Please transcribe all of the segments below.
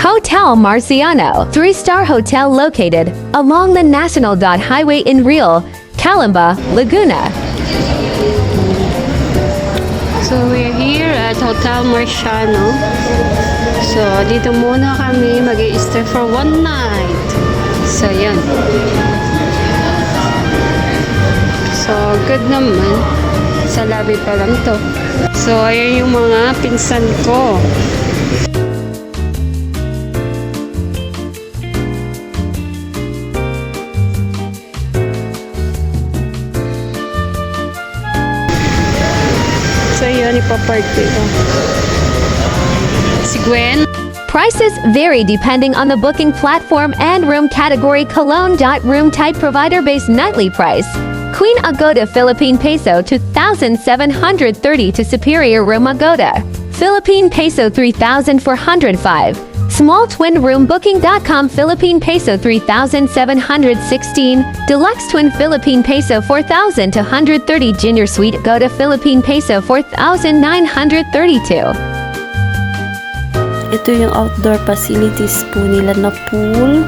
Hotel Marciano, 3-star hotel located along the National Highway in Real, Calamba, Laguna. So we're here at Hotel Marciano. So dito muna kami mag-i-stay for one night. So yan. So good naman. Sa lobby pa lang to. So ayan yung mga pinsan ko. So yun, ipapark dito. Si Gwen. Prices vary depending on the booking platform and room category. Cologne. Room type provider based nightly price. Queen Agoda Philippine Peso 2,730 to Superior Room Agoda Philippine Peso 3,405. Small twin room booking.com Philippine Peso 3,716. Deluxe twin Philippine Peso 4,230. Junior suite Agoda Philippine Peso 4,932. Ito yung outdoor facilities po nila na pool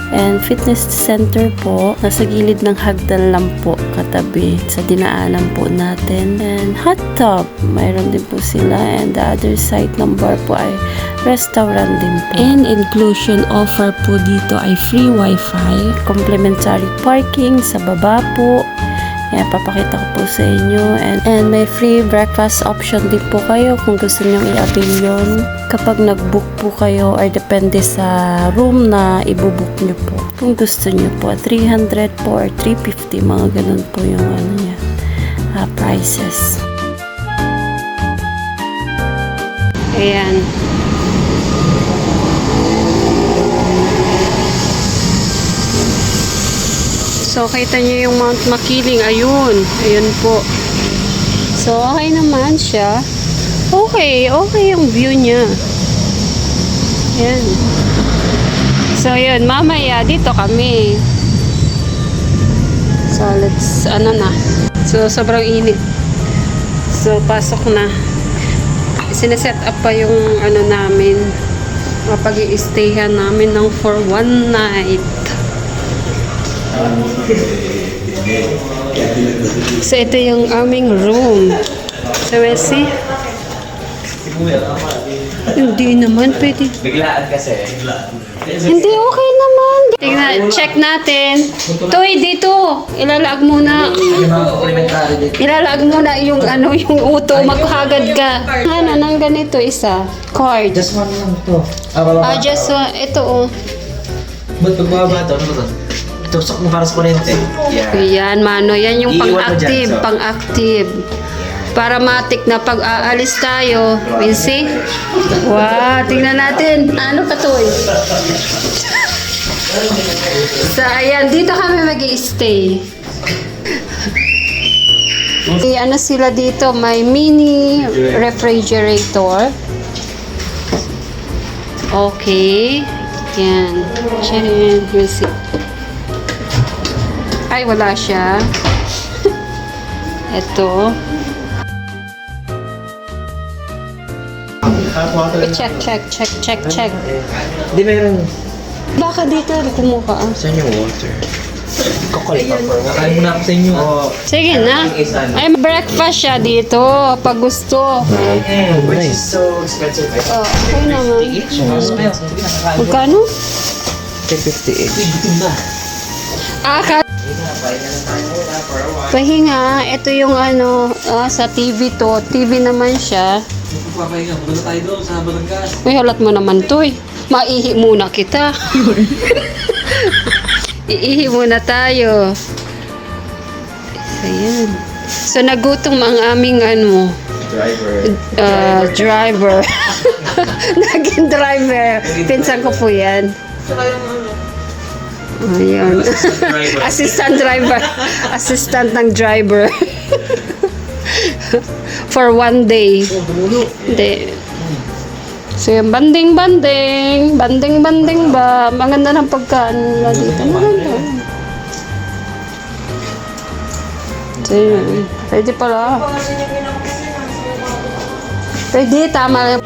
and fitness center po. Nasa gilid ng hagdan lang po katabi sa dinaanan po natin. And hot tub, mayroon din po sila. And the other side ng bar po ay restaurant din po. And inclusion offer po dito ay free wifi, complimentary parking sa baba po. Yan, papakita ko po sa inyo. And may free breakfast option din po kayo kung gusto nyong i-avail yun. Kapag nag-book po kayo or depende sa room na i-book nyo po. Kung gusto nyo po, 300 po or 350, mga ganun po yung ano niya, prices. Ayan. So, kita niyo yung Mount Makiling. Ayun. Ayun po. So, okay naman siya. Okay. Okay yung view niya. Ayan. So, yun. Mamaya, dito kami. So, let's, ano na. So, sobrang init. So, pasok na. Sineset up pa yung, ano namin, mapag-i-stayhan namin ng for one night. So, ito yung aming room. So, see? Hindi naman pwede. Biglaan kasi. Hindi, okay naman. Tingnan, check natin. Toy, dito. Ilalag muna. Ilalag muna yung ano, yung uto. Maghagad ka. Ano, nang ganito isa. Card. Just one lang to. Just one. Ito, oh. Ba't pagbaba to? Ano ba to? Tusok mo para sa kurente. Yeah. Yan, mano. Yan yung Iiwan mo pang-active. dyan, so. Pang-active. Para matik na pag aalis tayo. We'll see? Wow, tingnan natin. Ano ka to eh? So, ayan. Dito kami mag-i-stay. Ano sila dito? May mini refrigerator. Okay. Yan. Charin. We'll see. Ay, wala siya. Ito. Check. Hindi meron. Baka dito, kumuha. Saan yung water? Kukulit pa po. Kakain muna ako sa inyo. Sige na. Ay, breakfast siya dito. Pag gusto. Which is so expensive. Oh, okay naman. Magkano? 358. Pahinga. Ito yung ano, sa TV to. TV naman siya. Uy, halat mo naman to eh. Maihi muna kita. Iihi muna tayo. Ayan. So, nagutom ang aming ano, driver. Naging driver. Pinsan ko po yan. Ayan. Assistant driver. Assistant ng driver. For one day. Hindi. So, yung banding-banding. Banding-banding ba? Maganda ng pagkaan nila dito. Maganda. So, yun. Pwede pala. Pwede, tama.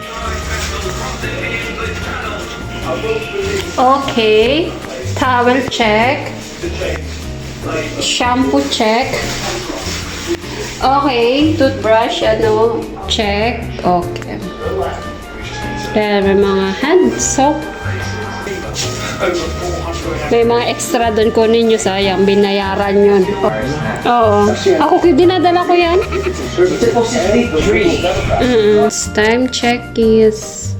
Okay. Towel check. Shampoo check. Okay. Toothbrush, ano, check. Okay. Then, may mga hand soap. May mga extra doon ko ninyo, sayang. Binayaran yun. Oo. Ako, dinadala ko yan. Time check is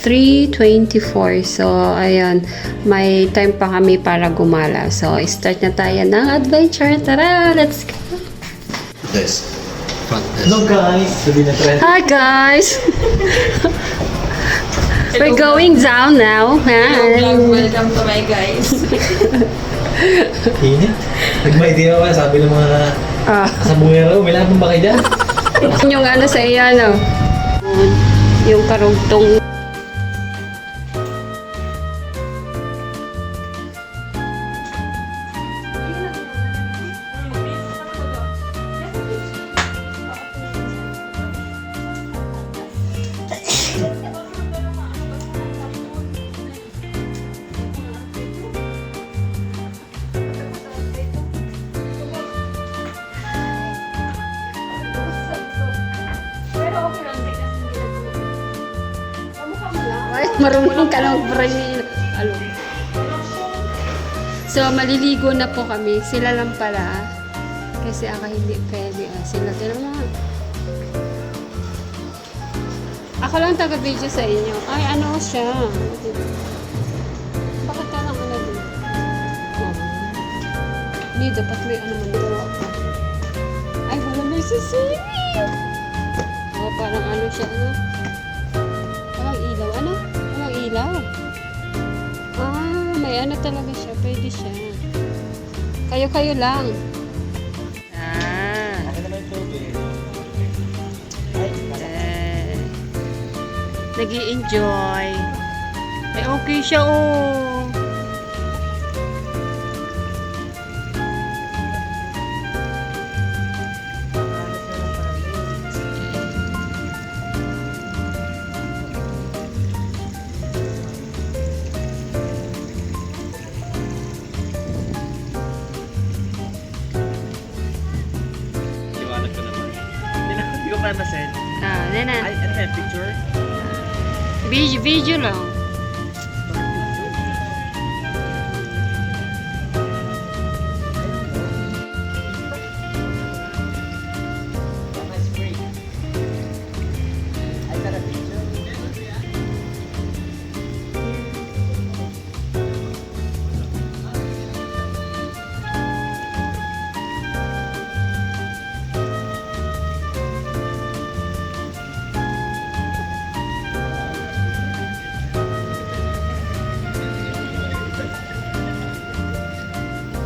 3:24. So, ayan. May time pa kami para gumala. So, start na tayo ng adventure. Tara, let's go. This. Front this. Hello guys! Sabi na trend. Hi, guys! We're going down now. Welcome to my guys. Init. Nagma-idea ka, sabi ng mga kasabungero, may laban ba kayo dyan? Yung ano sa iyo, ano? Yung karugtong. Ay, marunong ka lang brain. So, maliligo na po kami. Sila lang pala. Kasi ako hindi pwede. Sila din naman. Ako lang taga-video sa inyo. Ay, ano siya? Bakit ka lang ano din? Hindi, dapat may ano man gawa ko. Ay, wala may sisili. Oh, parang ano siya, ano? Walang ilaw. Ano? Walang ilaw. Ah, may ano talaga siya. Pwede siya. Kayo-kayo lang. Ah. Nag-i-enjoy. Eh, okay siya, oh. Liwanag ko naman. Hindi ko pa na-send. Ah, yan na. Ay, ano na, picture? Video lang.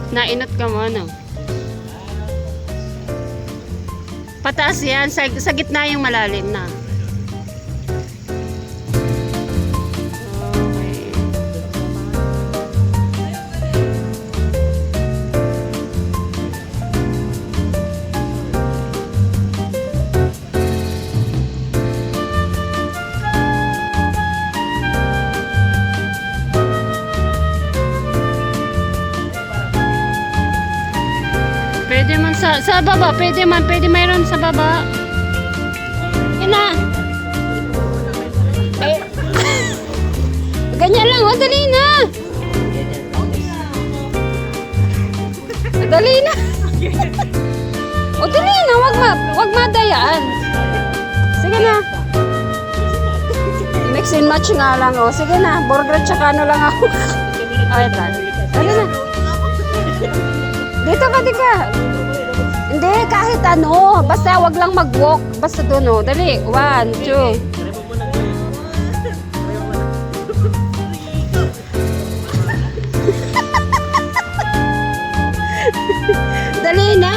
Nainot ka mo, ano? Pataas yan. Sa gitna yung malalim na. Okay. Pwede man sa baba, pwede mayroon sa baba. Yan na. Eh. Ganyan lang, dali na. Dali na. Dali na, wag madayaan. Sige na. Mix and match nga lang, oh. Sige na, burger tsaka ano lang ako. Ay, dali na. Dito ka, dika. Hindi, kahit ano. Basta wag lang mag-walk. Basta doon, oh. Dali. 1, 2. Dali na.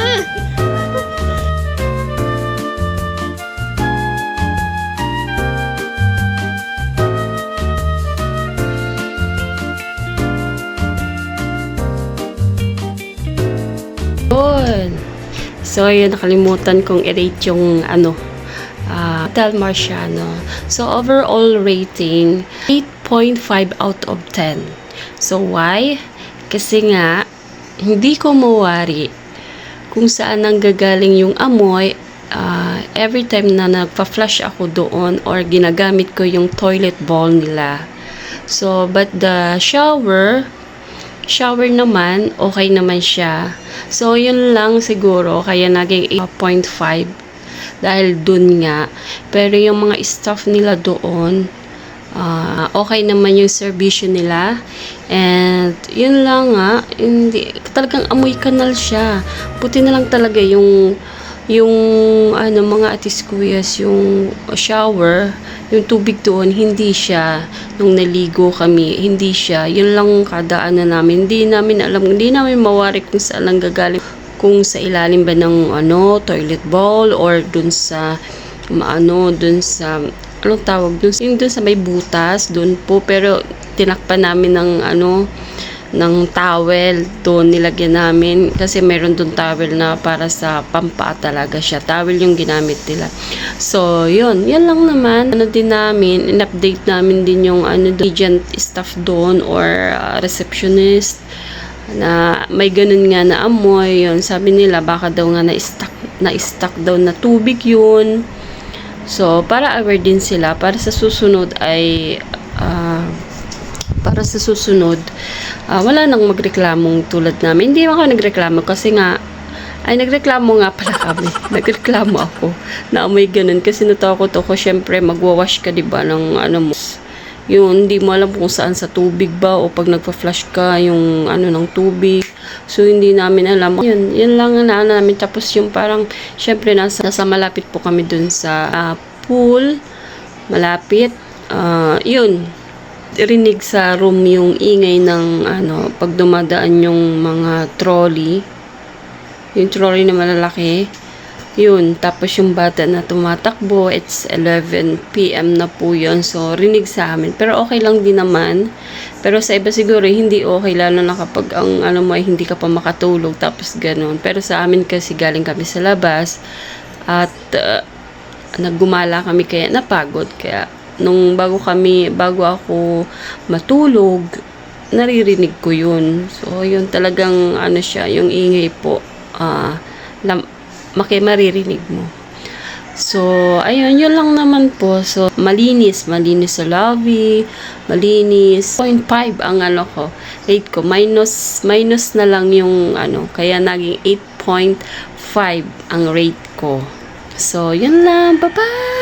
So, yun, nakalimutan kong i-rate yung, Hotel Marciano. So, overall rating, 8.5 8.5 out of 10. So, why? Kasi nga, hindi ko mawari kung saan nanggagaling yung amoy. Every time na nagpa-flush ako doon or ginagamit ko yung toilet bowl nila. So, but the shower naman, okay naman siya. So, yun lang siguro, kaya naging 8.5 dahil dun nga. Pero yung mga staff nila doon, okay naman yung serbisyo nila. And, yun lang nga, hindi, talagang amoy kanal siya. Puti na lang talaga yung mga atis kuyas, yung shower, yung tubig doon, hindi siya, nung naligo kami, hindi siya, yun lang kadaanan namin, hindi namin alam, hindi namin mawari kung saan lang gagaling, kung sa ilalim ba ng toilet bowl, or dun sa, anong tawag dun, dun sa may butas, dun po, pero tinakpan namin ng towel doon nilagyan namin kasi meron doon towel na para sa pampa talaga siya. Towel yung ginamit nila. So, yan lang naman. Din namin, in-update namin din yung agent staff doon or receptionist na may ganun nga na amoy. Yun, sabi nila baka daw nga na-stuck daw na tubig yun. So, para aware din sila para sa susunod ay wala nang magreklamong tulad namin. Hindi ako nagreklamo kasi nga nagreklamo nga pala kami. Nagreklamo ako na amoy ganun kasi natakot ako. Syempre magwawash ka diba ng mo. Yun, hindi mo alam kung saan sa tubig ba o pag nagpa-flush ka yung ng tubig. So hindi namin alam. Yun lang na namin. Tapos yung parang syempre nasa malapit po kami dun sa pool. Malapit. Yun. Rinig sa room yung ingay ng pag dumadaan yung mga trolley. Yung trolley na malalaki. Yun. Tapos yung bata na tumatakbo, it's 11 PM na po yun. So, rinig sa amin. Pero okay lang din naman. Pero sa iba siguro, hindi okay. Lalo na kapag ang hindi ka pa makatulog. Tapos ganun. Pero sa amin kasi galing kami sa labas. At naggumala kami kaya napagod. Kaya nung bago ako matulog, naririnig ko yun. So, yun talagang siya, yung ingay po, maririnig mo. So, ayun, yun lang naman po. So, malinis sa lobby, malinis. 0.5 ang rate ko. Minus na lang yung kaya naging 8.5 ang rate ko. So, yun lang. Bye-bye!